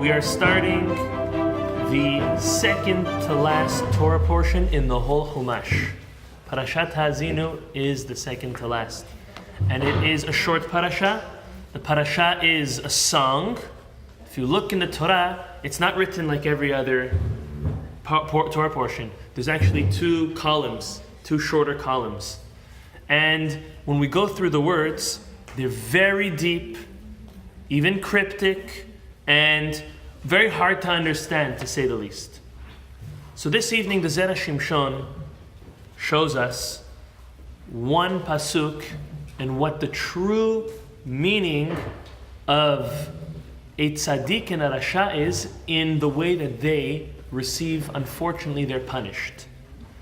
We are starting the second to last Torah portion in the whole Chumash. Parashat Haazinu is the second to last. And it is a short parasha. The parasha is a song. If you look in the Torah, it's not written like every other Torah portion. There's actually two columns, two shorter columns. And when we go through the words, they're very deep, even cryptic, and very hard to understand, to say the least. So this evening, the Zera Shimshon shows us one pasuk and what the true meaning of a tzaddik and a rasha is in the way that they receive, unfortunately, they're punished.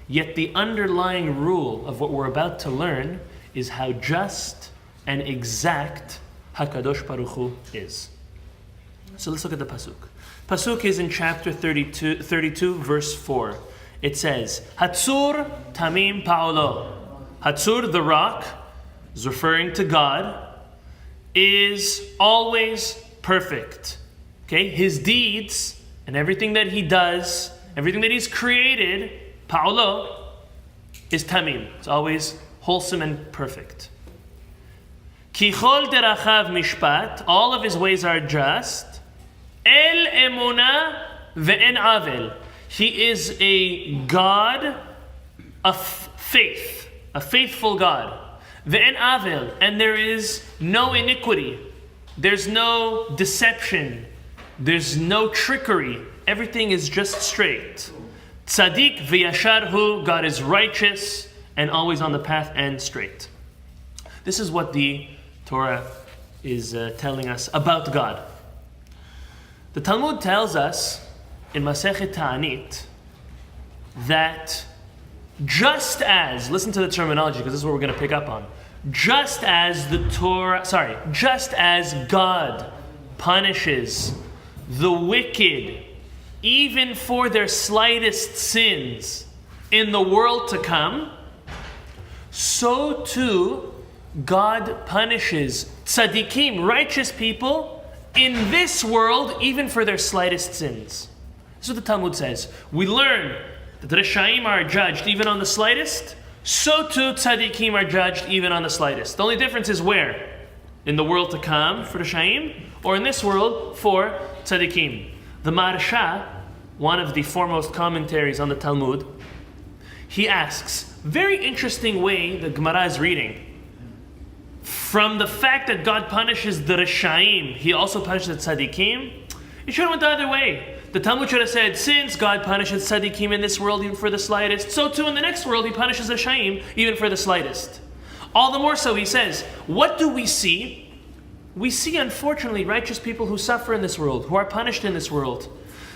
Yet the underlying rule of what we're about to learn is how just and exact HaKadosh Baruch Hu is. So let's look at the pasuk. Pasuk is in chapter 32, verse 4. It says, Hatzur tamim pa'olo. Hatzur, the rock, is referring to God, is always perfect. Okay, his deeds and everything that he does, everything that he's created, pa'olo, is tamim. It's always wholesome and perfect. Kichol derachav mishpat, all of his ways are just. El emuna ve'en avel. He is a God of faith, a faithful God. Ve'en avel, and there is no iniquity. There's no deception. There's no trickery. Everything is just straight. Tzadik v'yashar hu, God is righteous and always on the path and straight. This is what the Torah is telling us about God. The Talmud tells us in Masechet Ta'anit that just as, listen to the terminology because this is what we're going to pick up on. Just as God punishes the wicked even for their slightest sins in the world to come, so too God punishes tzaddikim, righteous people, in this world, even for their slightest sins. This is what the Talmud says. We learn that the Reshaim are judged even on the slightest, so too tzaddikim are judged even on the slightest. The only difference is where? In the world to come for Reshaim, or in this world for tzaddikim. The Maharsha, one of the foremost commentaries on the Talmud, he asks, very interesting way the Gemara is reading. From the fact that God punishes the Reshaim, he also punishes the Tzaddikim. It should have went the other way. The Talmud should have said, since God punishes Tzaddikim in this world even for the slightest, so too in the next world he punishes the Reshaim even for the slightest. All the more so, he says, what do we see? We see, unfortunately, righteous people who suffer in this world, who are punished in this world.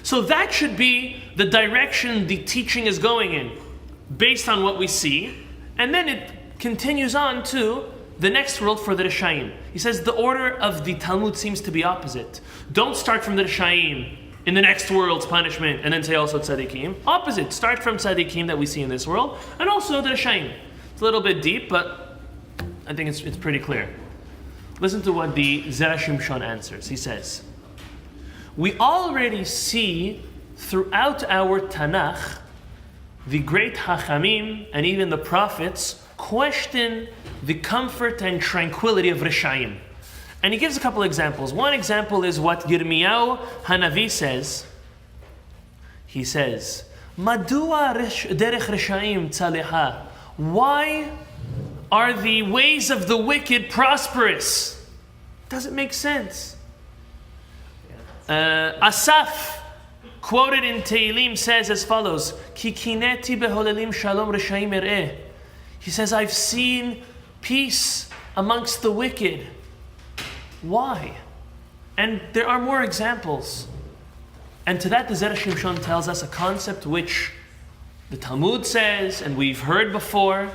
So that should be the direction the teaching is going in, based on what we see. And then it continues on to the next world for the Reshaim. He says the order of the Talmud seems to be opposite. Don't start from the Reshaim in the next world's punishment and then say also Tzaddikim. Opposite. Start from Tzaddikim that we see in this world and also the Reshaim. It's a little bit deep, but I think it's pretty clear. Listen to what the Zera Shimshon answers. He says, we already see throughout our Tanakh the great Hachamim and even the prophets question the comfort and tranquility of Reshaim. And he gives a couple examples. One example is what Yirmiyahu Hanavi says. He says, Madua derech Reshaim tzaleha. Why are the ways of the wicked prosperous? Doesn't make sense. Asaf, quoted in Tehillim, says as follows, Ki kineti beholelim shalom Reshaim ereh. He says, I've seen peace amongst the wicked. Why? And there are more examples. And to that, the Zera Shimshon tells us a concept which the Talmud says, and we've heard before,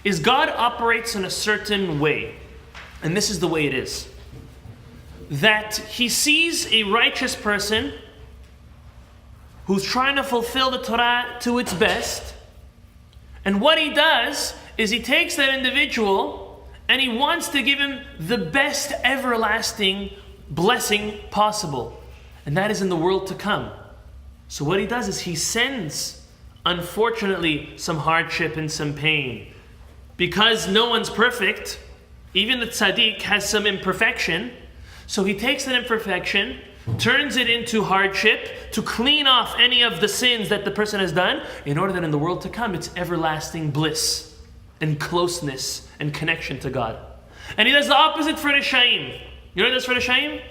is God operates in a certain way. And this is the way it is. That he sees a righteous person who's trying to fulfill the Torah to its best, and what he does is he takes that individual and he wants to give him the best everlasting blessing possible. And that is in the world to come. So what he does is he sends, unfortunately, some hardship and some pain. Because no one's perfect, even the tzaddik has some imperfection. So he takes that imperfection, turns it into hardship to clean off any of the sins that the person has done, in order that in the world to come it's everlasting bliss and closeness and connection to God. And he does the opposite for Rishaim. You know what he does for Rishaim?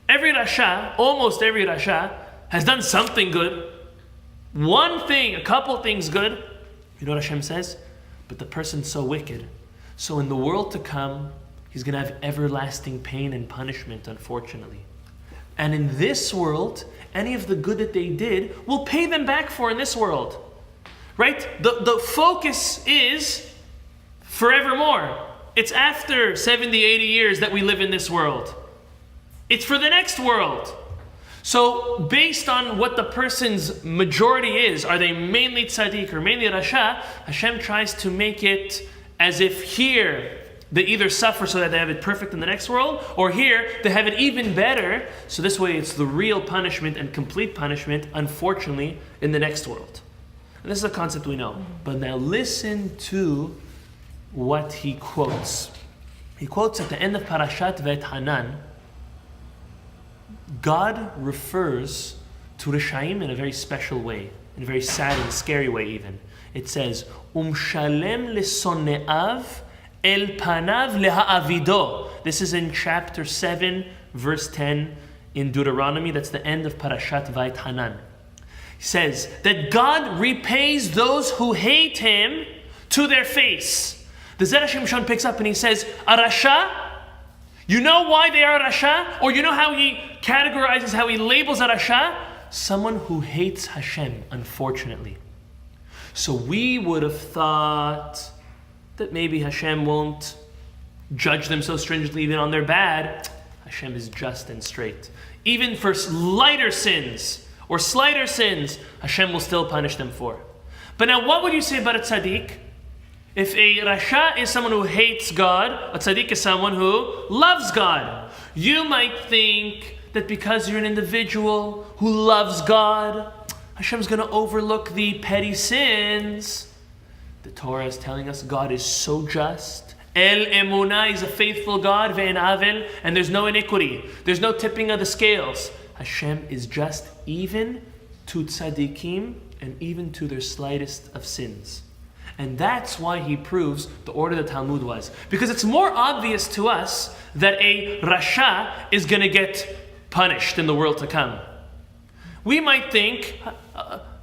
Every Rasha, almost every Rasha, has done something good. One thing, a couple things good. You know what Hashem says? But the person's so wicked. So in the world to come, he's going to have everlasting pain and punishment, unfortunately. And in this world, any of the good that they did will pay them back for in this world. Right? The focus is forevermore. It's after 70, 80 years that we live in this world. It's for the next world. So based on what the person's majority is, are they mainly tzaddik or mainly rasha, Hashem tries to make it as if here they either suffer so that they have it perfect in the next world, or here they have it even better, so this way it's the real punishment and complete punishment, unfortunately, in the next world. And this is a concept we know. But now listen to what he quotes. He quotes at the end of Parashat Hanan, God refers to Rishaim in a very special way, in a very sad and scary way even. It says, Shalem lesone'av el panav leha'avido. This is in chapter 7, verse 10 in Deuteronomy. That's the end of Parashat Vayit Hanan. He says that God repays those who hate him to their face. The Zera Shimshon picks up and he says, a rasha, you know why they are rasha? Or you know how he categorizes, how he labels a rasha? Someone who hates Hashem, unfortunately. So we would have thought that maybe Hashem won't judge them so stringently even on their bad. Hashem is just and straight. Even for lighter sins or slighter sins, Hashem will still punish them for. But now what would you say about a tzaddik? If a rasha is someone who hates God, a tzaddik is someone who loves God. You might think that because you're an individual who loves God, Hashem's going to overlook the petty sins. The Torah is telling us God is so just. El emunah is a faithful God, ve'en avel, and there's no iniquity. There's no tipping of the scales. Hashem is just even to tzaddikim and even to their slightest of sins. And that's why he proves the order the Talmud was. Because it's more obvious to us that a rasha is going to get punished in the world to come. We might think,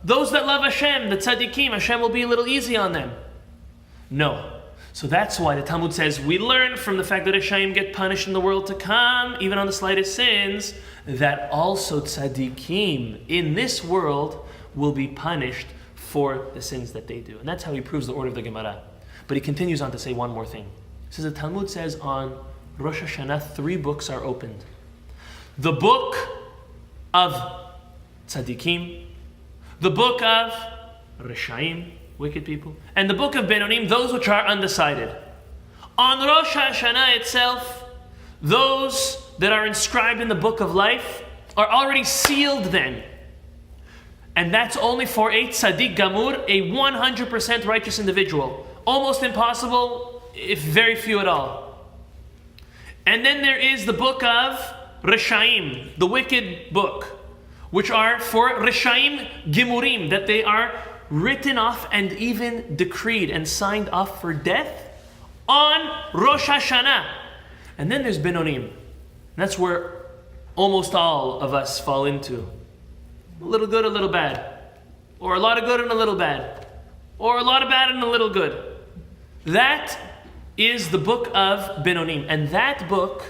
those that love Hashem, the tzaddikim, Hashem will be a little easy on them. No. So that's why the Talmud says, we learn from the fact that Rishaim get punished in the world to come, even on the slightest sins, that also tzaddikim in this world will be punished for the sins that they do. And that's how he proves the order of the Gemara. But he continues on to say one more thing. He says the Talmud says on Rosh Hashanah 3 books are opened. The book of tzaddikim, the book of Rishaim, wicked people, and the book of Benonim, those which are undecided. On Rosh Hashanah itself, those that are inscribed in the book of life are already sealed then. And that's only for a tzaddik gamur, a 100% righteous individual. Almost impossible, if very few at all. And then there is the book of Rishaim, the wicked book, which are for Rishaim Gimurim, that they are written off and even decreed and signed off for death on Rosh Hashanah. And then there's Benonim. And that's where almost all of us fall into. A little good, a little bad. Or a lot of good and a little bad. Or a lot of bad and a little good. That is the book of Benonim. And that book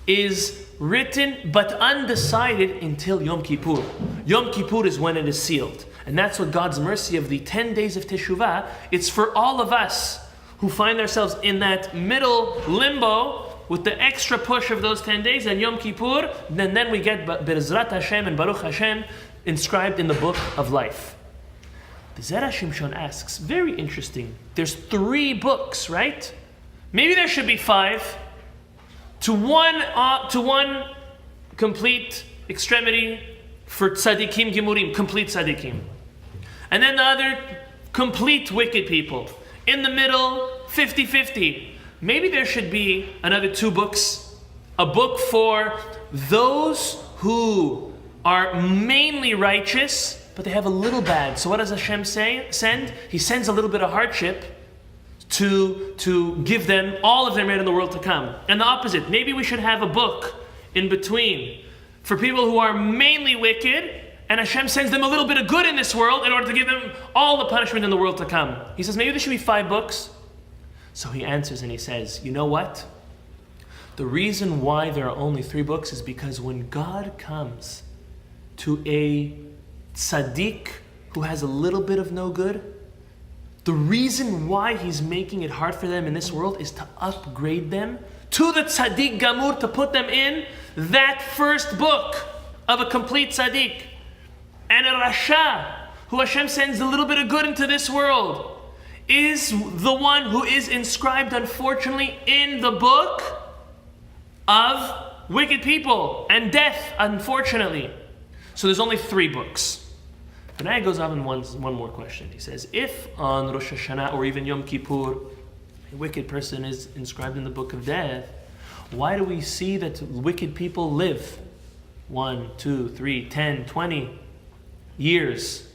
is written but undecided until Yom Kippur. Yom Kippur is when it is sealed. And that's what God's mercy of the 10 days of Teshuvah, it's for all of us who find ourselves in that middle limbo with the extra push of those 10 days and Yom Kippur, then we get Be'ezrat Hashem and Baruch Hashem inscribed in the book of life. The Zera Shimshon asks, very interesting, there's 3 books, right? Maybe there should be 5 to one complete extremity for tzaddikim gimurim, complete tzaddikim. And then the other, complete wicked people. In the middle, 50-50. Maybe there should be another 2 books. A book for those who are mainly righteous, but they have a little bad. So what does Hashem send? He sends a little bit of hardship to give them all of their merit in the world to come. And the opposite. Maybe we should have a book in between for people who are mainly wicked, and Hashem sends them a little bit of good in this world in order to give them all the punishment in the world to come. He says, maybe there should be 5 books. So he answers and he says, you know what? The reason why there are only 3 books is because when God comes to a tzaddik who has a little bit of no good, the reason why he's making it hard for them in this world is to upgrade them to the tzaddik gamur, to put them in that first book of a complete tzaddik. And a rasha, who Hashem sends a little bit of good into this world, is the one who is inscribed, unfortunately, in the book of wicked people and death, unfortunately. So there's only 3 books. But now he goes on and one more question. He says, if on Rosh Hashanah or even Yom Kippur, a wicked person is inscribed in the book of death, why do we see that wicked people live 1, 2, 3, 10, 20 years?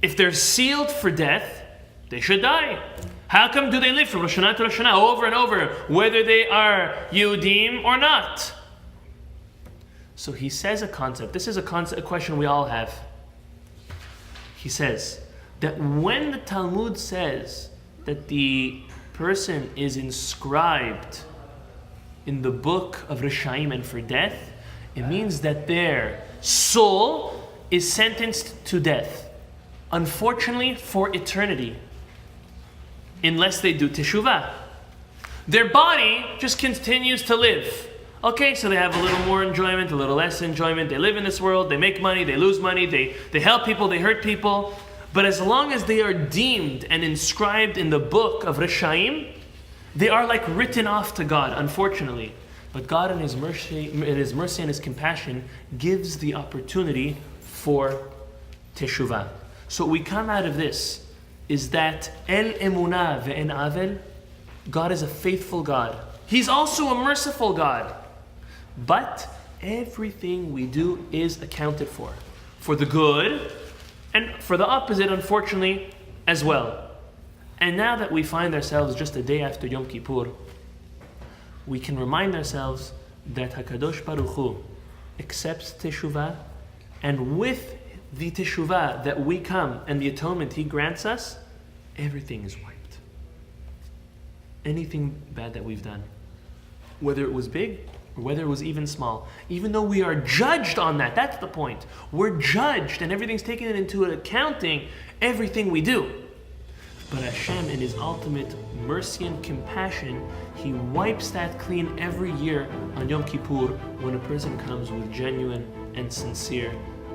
If they're sealed for death, they should die. How come do they live from Rosh Hashanah to Rosh Hashanah over and over, whether they are Yehudim or not? So he says a concept. This is a question we all have. He says that when the Talmud says that the person is inscribed in the book of Rishaim and for death, it means that their soul is sentenced to death. Unfortunately, for eternity. Unless they do teshuvah. Their body just continues to live. Okay, so they have a little more enjoyment, a little less enjoyment. They live in this world, they make money, they lose money, they help people, they hurt people. But as long as they are deemed and inscribed in the book of Rishaim, they are like written off to God, unfortunately. But God in His mercy and His compassion gives the opportunity for teshuvah. So what we come out of this is that El Emunah Ve'en Avel, God is a faithful God. He's also a merciful God. But everything we do is accounted for the good, and for the opposite, unfortunately, as well. And now that we find ourselves just a day after Yom Kippur, we can remind ourselves that HaKadosh Baruch Hu accepts teshuvah, and with the teshuvah that we come and the atonement He grants us, everything is wiped. Anything bad that we've done, whether it was big or whether it was even small, even though we are judged on that, that's the point. We're judged and everything's taken into accounting, everything we do. But Hashem, in His ultimate mercy and compassion, He wipes that clean every year on Yom Kippur when a person comes with genuine and sincere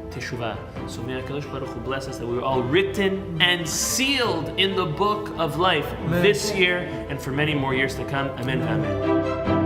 teshuvah. So may HaKadosh Baruch Hu bless us that we were all written and sealed in the book of life this year and for many more years to come. Amen. Amen.